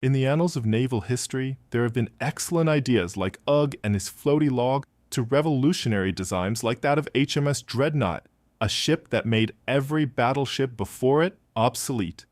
In the annals of naval history, there have been excellent ideas like Ugg and his floaty log to revolutionary designs like that of HMS Dreadnought, a ship that made every battleship before it obsolete.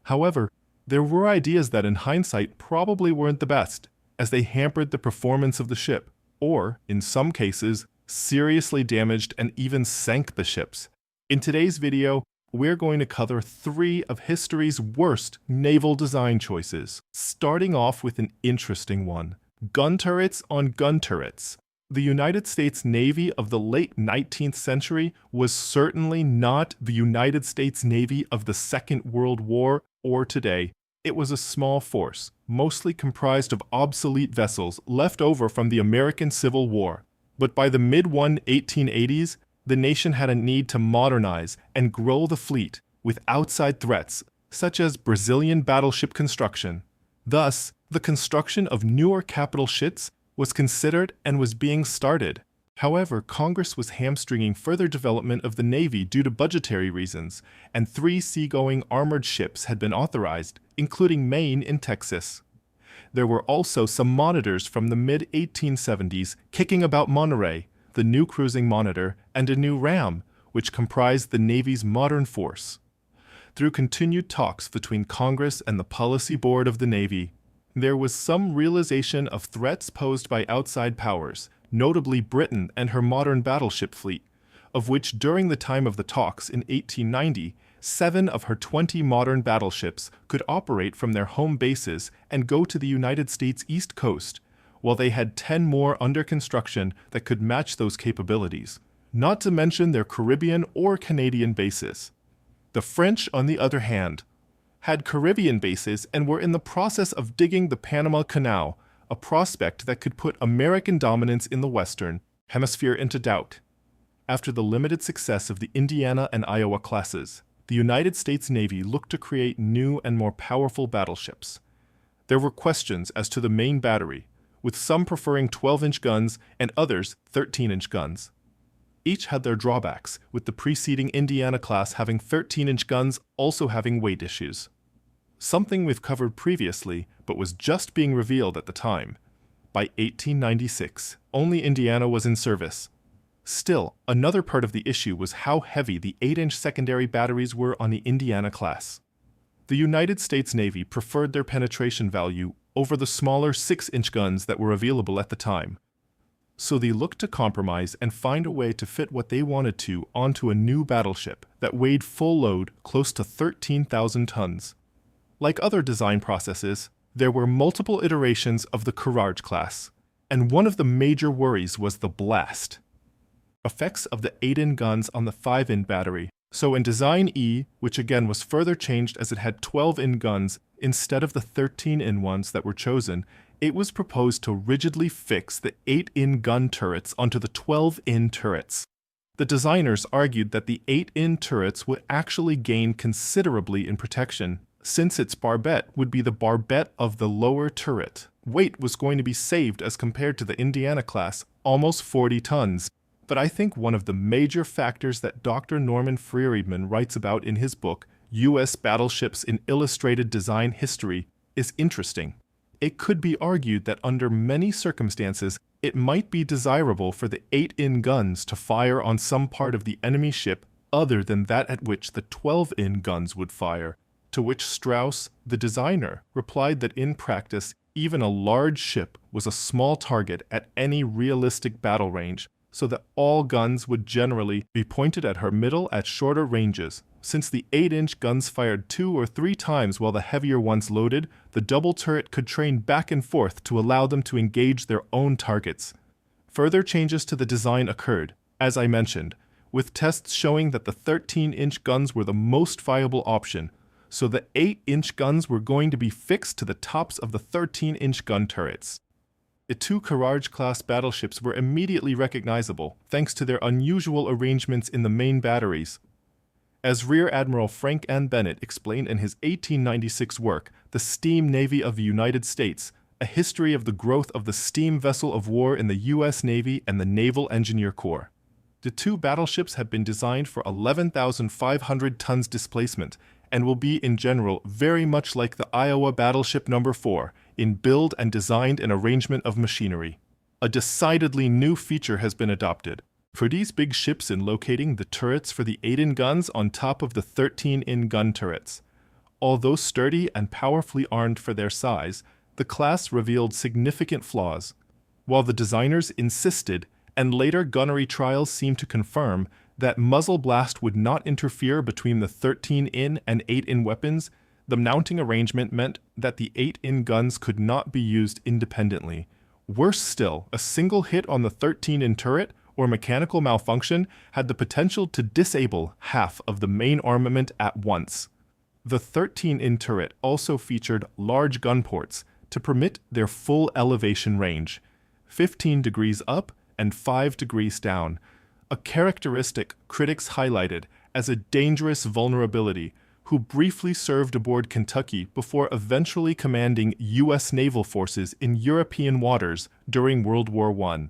However, there were ideas that in hindsight probably weren't the best, as they hampered the performance of the ship, or, in some cases, seriously damaged and even sank the ships. In today's video, we're going to cover 3 of history's worst naval design choices, starting off with an interesting one: gun turrets on gun turrets. The United States Navy of the late 19th century was certainly not the United States Navy of the Second World War or today. It was a small force, mostly comprised of obsolete vessels left over from the American Civil War. But by the mid-1880s, the nation had a need to modernize and grow the fleet with outside threats, such as Brazilian battleship construction. Thus, the construction of newer capital ships was considered and was being started. However, Congress was hamstringing further development of the Navy due to budgetary reasons, and 3 seagoing armored ships had been authorized, including Maine in Texas. There were also some monitors from the mid-1870s kicking about Monterey, the new cruising monitor, and a new ram, which comprised the Navy's modern force. Through continued talks between Congress and the Policy Board of the Navy, there was some realization of threats posed by outside powers, notably Britain and her modern battleship fleet, of which during the time of the talks in 1890, 7 of her 20 modern battleships could operate from their home bases and go to the United States East Coast, while they had 10 more under construction that could match those capabilities, not to mention their Caribbean or Canadian bases. The French, on the other hand, had Caribbean bases and were in the process of digging the Panama Canal, a prospect that could put American dominance in the Western Hemisphere into doubt. After the limited success of the Indiana and Iowa classes, the United States Navy looked to create new and more powerful battleships. There were questions as to the main battery, with some preferring 12-inch guns and others 13-inch guns. Each had their drawbacks, with the preceding Indiana class having 13-inch guns also having weight issues. Something we've covered previously, but was just being revealed at the time. By 1896, only Indiana was in service. Still, another part of the issue was how heavy the 8-inch secondary batteries were on the Indiana class. The United States Navy preferred their penetration value over the smaller 6-inch guns that were available at the time. So they looked to compromise and find a way to fit what they wanted to onto a new battleship that weighed full load close to 13,000 tons. Like other design processes, there were multiple iterations of the Kearsarge class, and one of the major worries was the blast effects of the 8-in guns on the 5-in battery. So in Design E, which again was further changed as it had 12-in guns instead of the 13-in ones that were chosen, it was proposed to rigidly fix the 8-in gun turrets onto the 12-in turrets. The designers argued that the 8-in turrets would actually gain considerably in protection, since its barbette would be the barbette of the lower turret. Weight was going to be saved as compared to the Indiana class, almost 40 tons. But I think one of the major factors that Dr. Norman Friedman writes about in his book, U.S. Battleships in Illustrated Design History, is interesting. It could be argued that under many circumstances, it might be desirable for the 8-in guns to fire on some part of the enemy ship other than that at which the 12-in guns would fire, to which Strauss, the designer, replied that in practice, even a large ship was a small target at any realistic battle range, so that all guns would generally be pointed at her middle at shorter ranges. Since the 8-inch guns fired 2 or 3 times while the heavier ones loaded, the double turret could train back and forth to allow them to engage their own targets. Further changes to the design occurred, as I mentioned, with tests showing that the 13-inch guns were the most viable option, so the 8-inch guns were going to be fixed to the tops of the 13-inch gun turrets. The 2 Kearsarge-class battleships were immediately recognizable, thanks to their unusual arrangements in the main batteries. As Rear Admiral Frank N. Bennett explained in his 1896 work, The Steam Navy of the United States, A History of the Growth of the Steam Vessel of War in the U.S. Navy and the Naval Engineer Corps. The 2 battleships had been designed for 11,500 tons displacement and will be in general very much like the Iowa Battleship No. 4 in build and design and arrangement of machinery. A decidedly new feature has been adopted. For these big ships in locating the turrets for the 8-in guns on top of the 13-in gun turrets. Although sturdy and powerfully armed for their size, the class revealed significant flaws. While the designers insisted, and later gunnery trials seemed to confirm, that muzzle blast would not interfere between the 13-in and 8-in weapons, the mounting arrangement meant that the 8-in guns could not be used independently. Worse still, a single hit on the 13-in turret or mechanical malfunction had the potential to disable half of the main armament at once. The 13-in turret also featured large gun ports to permit their full elevation range, 15 degrees up and 5 degrees down, a characteristic critics highlighted as a dangerous vulnerability, who briefly served aboard Kentucky before eventually commanding U.S. naval forces in European waters during World War I.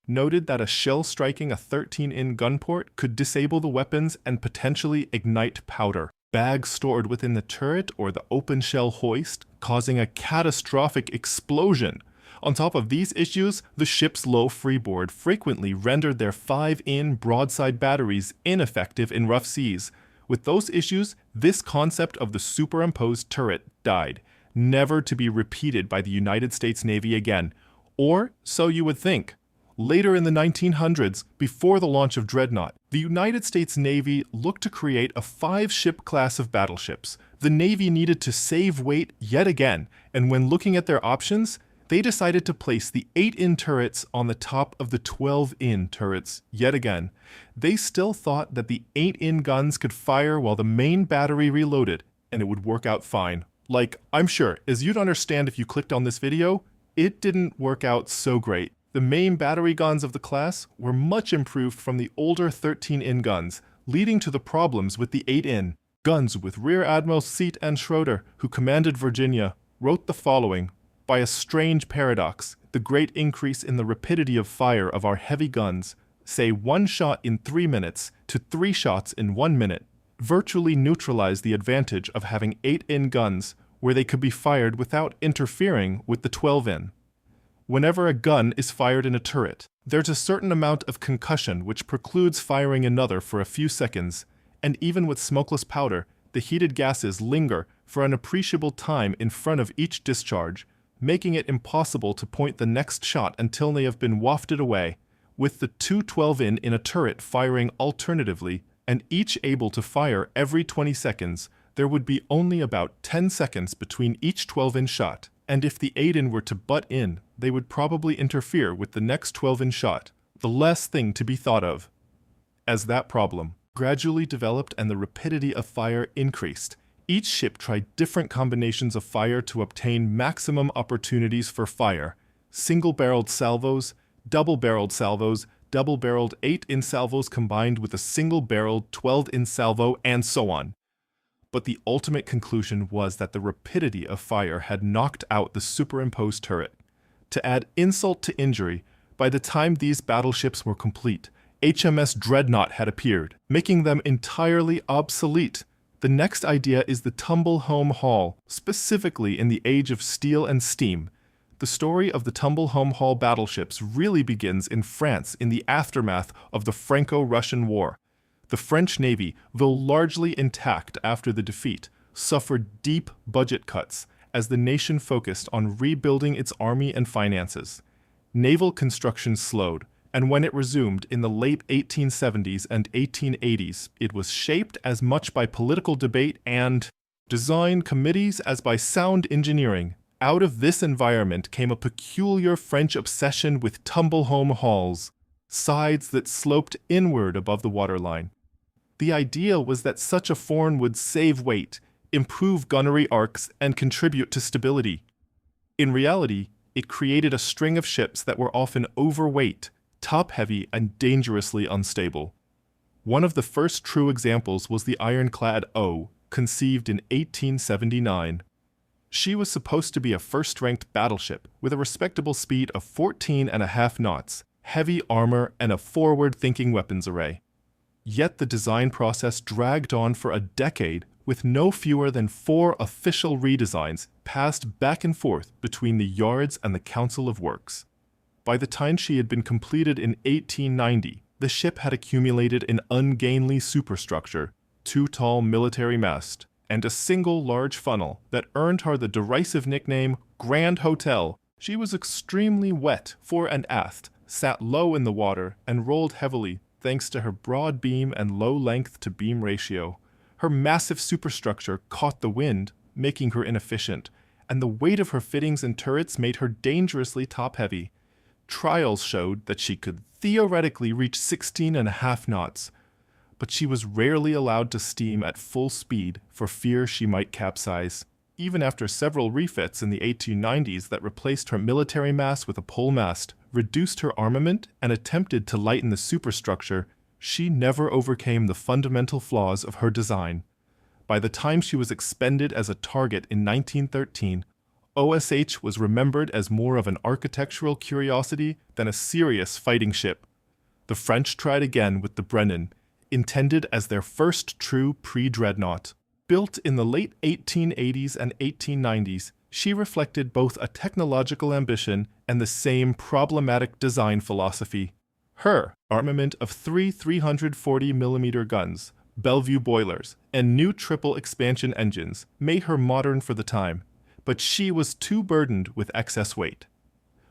Noted that a shell striking a 13-in gun port could disable the weapons and potentially ignite powder, bags stored within the turret or the open shell hoist, causing a catastrophic explosion. On top of these issues, the ship's low freeboard frequently rendered their 5-in broadside batteries ineffective in rough seas. With those issues, this concept of the superimposed turret died, never to be repeated by the United States Navy again. Or so you would think. Later in the 1900s, before the launch of Dreadnought, the United States Navy looked to create a 5-ship class of battleships. The Navy needed to save weight yet again, and when looking at their options, they decided to place the 8-in turrets on the top of the 12-in turrets yet again. They still thought that the 8-in guns could fire while the main battery reloaded, and it would work out fine. Like, I'm sure, as you'd understand if you clicked on this video, it didn't work out so great. The main battery guns of the class were much improved from the older 13-in guns, leading to the problems with the 8-in. Guns with Rear Admiral Seat and Schroeder, who commanded Virginia, wrote the following: "By a strange paradox, the great increase in the rapidity of fire of our heavy guns, say 1 shot in 3 minutes to 3 shots in 1 minute, virtually neutralized the advantage of having 8-in guns where they could be fired without interfering with the 12-in. Whenever a gun is fired in a turret, there's a certain amount of concussion which precludes firing another for a few seconds, and even with smokeless powder, the heated gases linger for an appreciable time in front of each discharge, making it impossible to point the next shot until they have been wafted away. With the 2 12-in in a turret firing alternatively, and each able to fire every 20 seconds, there would be only about 10 seconds between each 12-in shot, and if the 8-in were to butt in, they would probably interfere with the next 12-in shot, the last thing to be thought of." As that problem gradually developed and the rapidity of fire increased, each ship tried different combinations of fire to obtain maximum opportunities for fire: single-barreled salvos, double-barreled salvos, double-barreled 8-in salvos combined with a single-barreled 12-in salvo, and so on. But the ultimate conclusion was that the rapidity of fire had knocked out the superimposed turret. To add insult to injury, by the time these battleships were complete, HMS Dreadnought had appeared, making them entirely obsolete. The next idea is the tumblehome hull, specifically in the age of steel and steam. The story of the tumblehome hull battleships really begins in France in the aftermath of the Franco-Russian War. The French Navy, though largely intact after the defeat, suffered deep budget cuts as the nation focused on rebuilding its army and finances. Naval construction slowed, and when it resumed in the late 1870s and 1880s, it was shaped as much by political debate and design committees as by sound engineering. Out of this environment came a peculiar French obsession with tumblehome hulls, sides that sloped inward above the waterline. The idea was that such a form would save weight, improve gunnery arcs, and contribute to stability. In reality, it created a string of ships that were often overweight, top-heavy, and dangerously unstable. One of the first true examples was the ironclad O, conceived in 1879. She was supposed to be a first-ranked battleship with a respectable speed of 14.5 knots, heavy armor, and a forward-thinking weapons array. Yet the design process dragged on for a decade with no fewer than 4 official redesigns passed back and forth between the yards and the Council of Works. By the time she had been completed in 1890, the ship had accumulated an ungainly superstructure, 2 tall military masts, and a single large funnel that earned her the derisive nickname Grand Hotel. She was extremely wet fore and aft, sat low in the water, and rolled heavily thanks to her broad beam and low length-to-beam ratio. Her massive superstructure caught the wind, making her inefficient, and the weight of her fittings and turrets made her dangerously top-heavy. Trials showed that she could theoretically reach 16.5 knots, but she was rarely allowed to steam at full speed for fear she might capsize. Even after several refits in the 1890s that replaced her military mast with a pole mast, reduced her armament, and attempted to lighten the superstructure, she never overcame the fundamental flaws of her design. By the time she was expended as a target in 1913, OSH was remembered as more of an architectural curiosity than a serious fighting ship. The French tried again with the Brennan, intended as their first true pre-dreadnought. Built in the late 1880s and 1890s, she reflected both a technological ambition and the same problematic design philosophy. Her armament of 3 340mm guns, Bellevue boilers, and new triple expansion engines made her modern for the time, but she was too burdened with excess weight.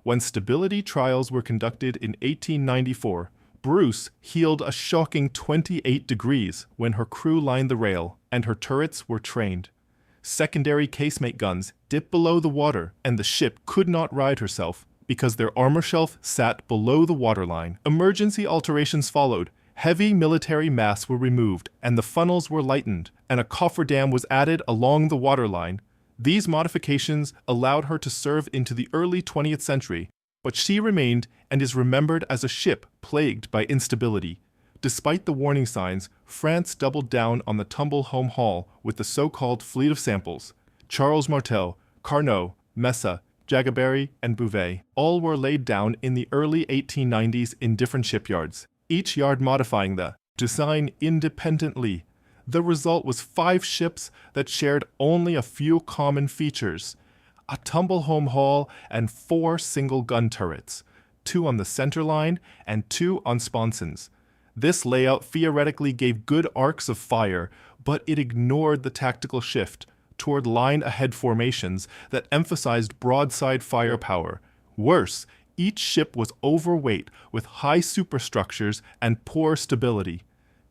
When stability trials were conducted in 1894, Bruce heeled a shocking 28 degrees when her crew lined the rail and her turrets were trained. Secondary casemate guns dipped below the water and the ship could not ride herself because their armor shelf sat below the waterline. Emergency alterations followed. Heavy military masts were removed and the funnels were lightened, and a cofferdam was added along the waterline. These modifications allowed her to serve into the early 20th century, but she remained and is remembered as a ship plagued by instability. Despite the warning signs, France doubled down on the tumblehome haul with the so-called fleet of samples. Charles Martel, Carnot, Messa, Jagaberry, and Bouvet all were laid down in the early 1890s in different shipyards, each yard modifying the design independently. The result was 5 ships that shared only a few common features: a tumblehome hull and 4 single gun turrets, 2 on the center line and 2 on sponsons. This layout theoretically gave good arcs of fire, but it ignored the tactical shift toward line-ahead formations that emphasized broadside firepower. Worse, each ship was overweight with high superstructures and poor stability.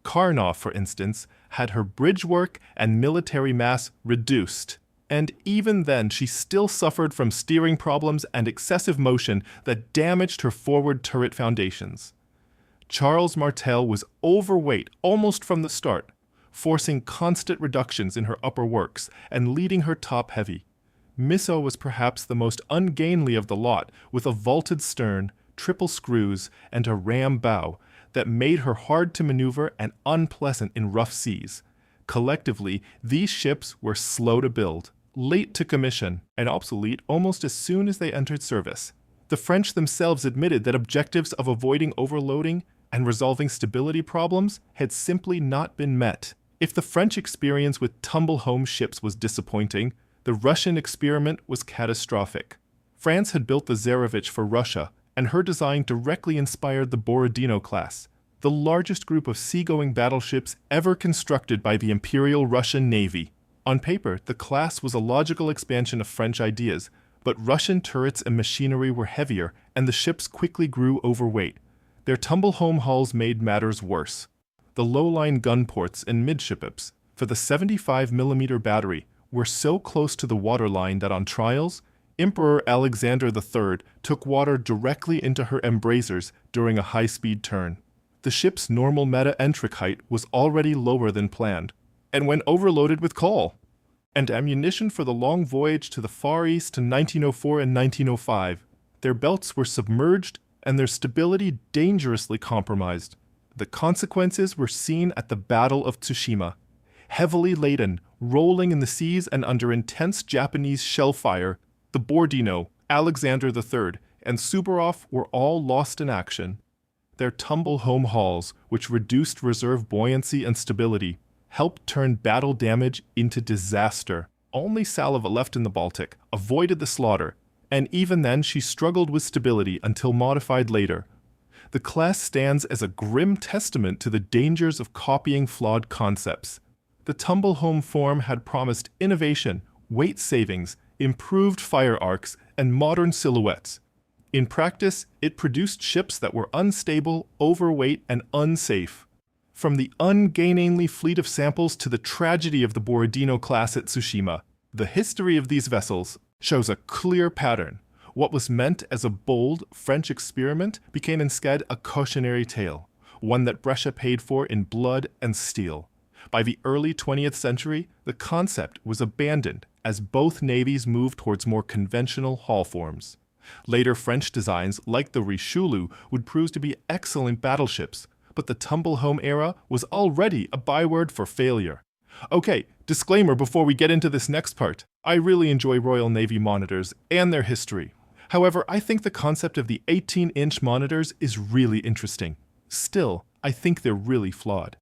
Carnot, for instance, had her bridge work and military mass reduced. And even then, she still suffered from steering problems and excessive motion that damaged her forward turret foundations. Charles Martel was overweight almost from the start, forcing constant reductions in her upper works and leading her top-heavy. Missa was perhaps the most ungainly of the lot, with a vaulted stern, triple screws, and a ram bow that made her hard to maneuver and unpleasant in rough seas. Collectively, these ships were slow to build, late to commission, and obsolete almost as soon as they entered service. The French themselves admitted that objectives of avoiding overloading and resolving stability problems had simply not been met. If the French experience with tumble-home ships was disappointing, the Russian experiment was catastrophic. France had built the Tsarevich for Russia, and her design directly inspired the Borodino class, the largest group of seagoing battleships ever constructed by the Imperial Russian Navy. On paper, the class was a logical expansion of French ideas, but Russian turrets and machinery were heavier, and the ships quickly grew overweight. Their tumble-home hulls made matters worse. The low-line gun ports and midships for the 75mm battery were so close to the waterline that on trials, Emperor Alexander III took water directly into her embrasures during a high-speed turn. The ship's normal meta-entric height was already lower than planned, and when overloaded with coal and ammunition for the long voyage to the Far East in 1904 and 1905, their belts were submerged and their stability dangerously compromised. The consequences were seen at the Battle of Tsushima. Heavily laden, rolling in the seas and under intense Japanese shell fire, the Borodino, Alexander III, and Suvorov were all lost in action. Their tumble-home hulls, which reduced reserve buoyancy and stability, helped turn battle damage into disaster. Only Salva left in the Baltic avoided the slaughter, and even then she struggled with stability until modified later. The class stands as a grim testament to the dangers of copying flawed concepts. The tumblehome form had promised innovation, weight savings, improved fire arcs, and modern silhouettes. In practice, it produced ships that were unstable, overweight, and unsafe. From the ungainly fleet of samples to the tragedy of the Borodino class at Tsushima, the history of these vessels shows a clear pattern. What was meant as a bold French experiment became instead a cautionary tale, one that Brescia paid for in blood and steel. By the early 20th century, the concept was abandoned as both navies moved towards more conventional hull forms. Later French designs, like the Richelieu, would prove to be excellent battleships, but the tumblehome era was already a byword for failure. Okay, disclaimer before we get into this next part. I really enjoy Royal Navy monitors and their history. However, I think the concept of the 18-inch monitors is really interesting. Still, I think they're really flawed.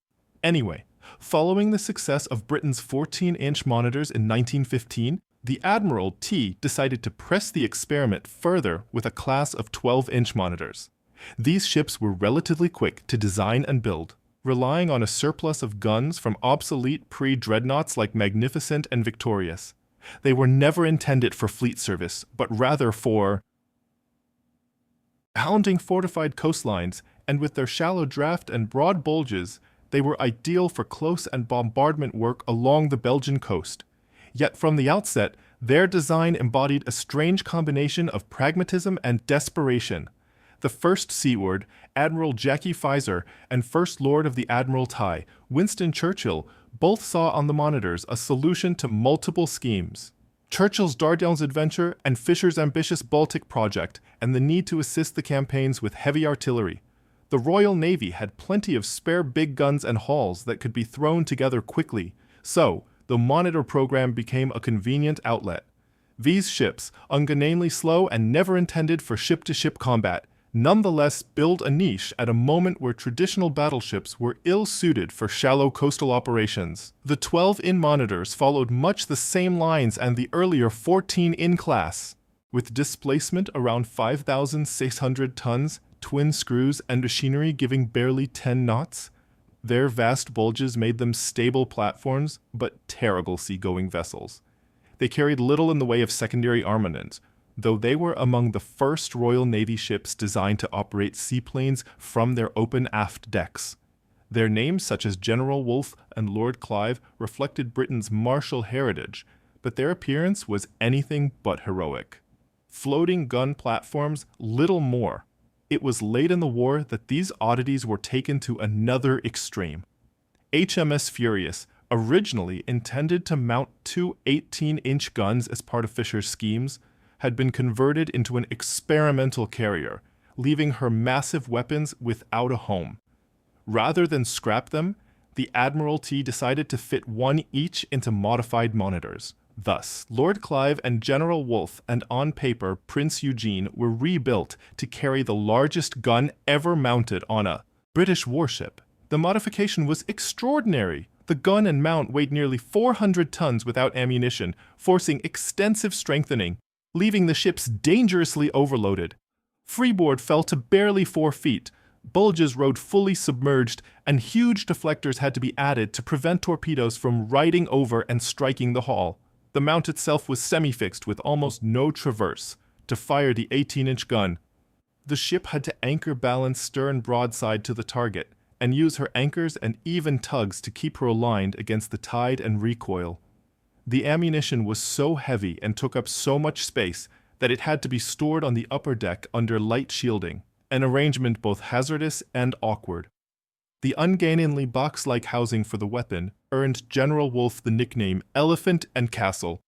Anyway, following the success of Britain's 14-inch monitors in 1915, the Admiralty decided to press the experiment further with a class of 12-inch monitors. These ships were relatively quick to design and build, relying on a surplus of guns from obsolete pre-dreadnoughts like Magnificent and Victorious. They were never intended for fleet service, but rather for hounding fortified coastlines, and with their shallow draft and broad bulges, they were ideal for close and bombardment work along the Belgian coast. Yet from the outset, their design embodied a strange combination of pragmatism and desperation. The first seaward, Admiral Jackie Pfizer, and First Lord of the Admiralty, Winston Churchill, both saw on the monitors a solution to multiple schemes. Churchill's Dardanelles adventure and Fisher's ambitious Baltic project, and the need to assist the campaigns with heavy artillery. The Royal Navy had plenty of spare big guns and hulls that could be thrown together quickly, so the monitor program became a convenient outlet. These ships, ungainly slow and never intended for ship-to-ship combat, nonetheless build a niche at a moment where traditional battleships were ill-suited for shallow coastal operations. The 12-in monitors followed much the same lines as the earlier 14-in class. With displacement around 5,600 tons, twin screws, and machinery giving barely 10 knots, their vast bulges made them stable platforms, but terrible seagoing vessels. They carried little in the way of secondary armament, though they were among the first Royal Navy ships designed to operate seaplanes from their open aft decks. Their names, such as General Wolfe and Lord Clive, reflected Britain's martial heritage, but their appearance was anything but heroic. Floating gun platforms, little more. It was late in the war that these oddities were taken to another extreme. HMS Furious, originally intended to mount two 18-inch guns as part of Fisher's schemes, had been converted into an experimental carrier, leaving her massive weapons without a home. Rather than scrap them, the Admiralty decided to fit one each into modified monitors. Thus, Lord Clive and General Wolfe and, on paper, Prince Eugene were rebuilt to carry the largest gun ever mounted on a British warship. The modification was extraordinary. The gun and mount weighed nearly 400 tons without ammunition, forcing extensive strengthening, leaving the ships dangerously overloaded. Freeboard fell to barely 4 feet, bulges rode fully submerged, and huge deflectors had to be added to prevent torpedoes from riding over and striking the hull. The mount itself was semi-fixed with almost no traverse to fire the 18-inch gun. The ship had to anchor balance stern broadside to the target and use her anchors and even tugs to keep her aligned against the tide and recoil. The ammunition was so heavy and took up so much space that it had to be stored on the upper deck under light shielding, an arrangement both hazardous and awkward. The ungainly box-like housing for the weapon earned General Wolfe the nickname Elephant and Castle.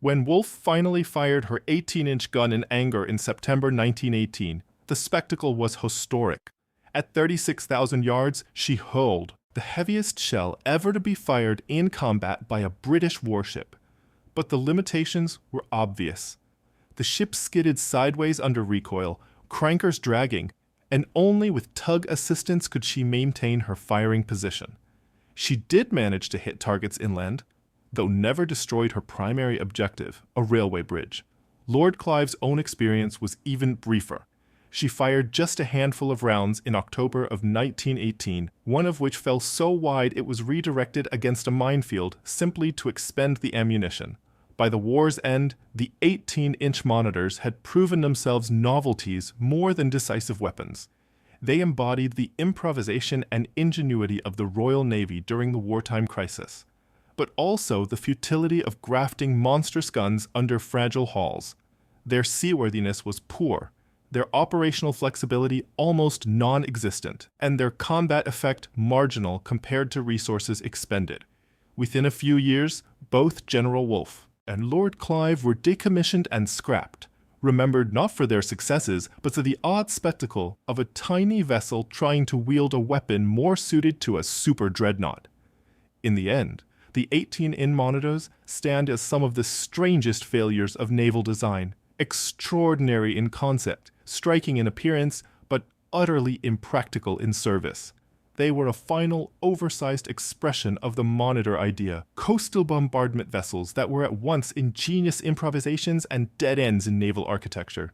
When Wolfe finally fired her 18-inch gun in anger in September 1918, the spectacle was historic. At 36,000 yards, she hurled the heaviest shell ever to be fired in combat by a British warship. But the limitations were obvious. The ship skidded sideways under recoil, crankers dragging, and only with tug assistance could she maintain her firing position. She did manage to hit targets inland, though never destroyed her primary objective, a railway bridge. Lord Clive's own experience was even briefer. She fired just a handful of rounds in October of 1918, one of which fell so wide it was redirected against a minefield simply to expend the ammunition. By the war's end, the 18-inch monitors had proven themselves novelties more than decisive weapons. They embodied the improvisation and ingenuity of the Royal Navy during the wartime crisis, but also the futility of grafting monstrous guns under fragile hulls. Their seaworthiness was poor, their operational flexibility almost non-existent, and their combat effect marginal compared to resources expended. Within a few years, both General Wolfe and Lord Clive were decommissioned and scrapped, remembered not for their successes, but for the odd spectacle of a tiny vessel trying to wield a weapon more suited to a super dreadnought. In the end, the 18-in monitors stand as some of the strangest failures of naval design, extraordinary in concept, striking in appearance, but utterly impractical in service. They were a final, oversized expression of the monitor idea, coastal bombardment vessels that were at once ingenious improvisations and dead ends in naval architecture.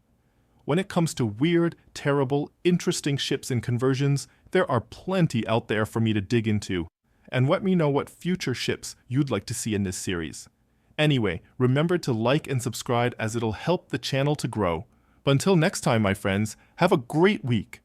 When it comes to weird, terrible, interesting ships and conversions, there are plenty out there for me to dig into. And let me know what future ships you'd like to see in this series. Anyway, remember to like and subscribe as it'll help the channel to grow. But until next time, my friends, have a great week.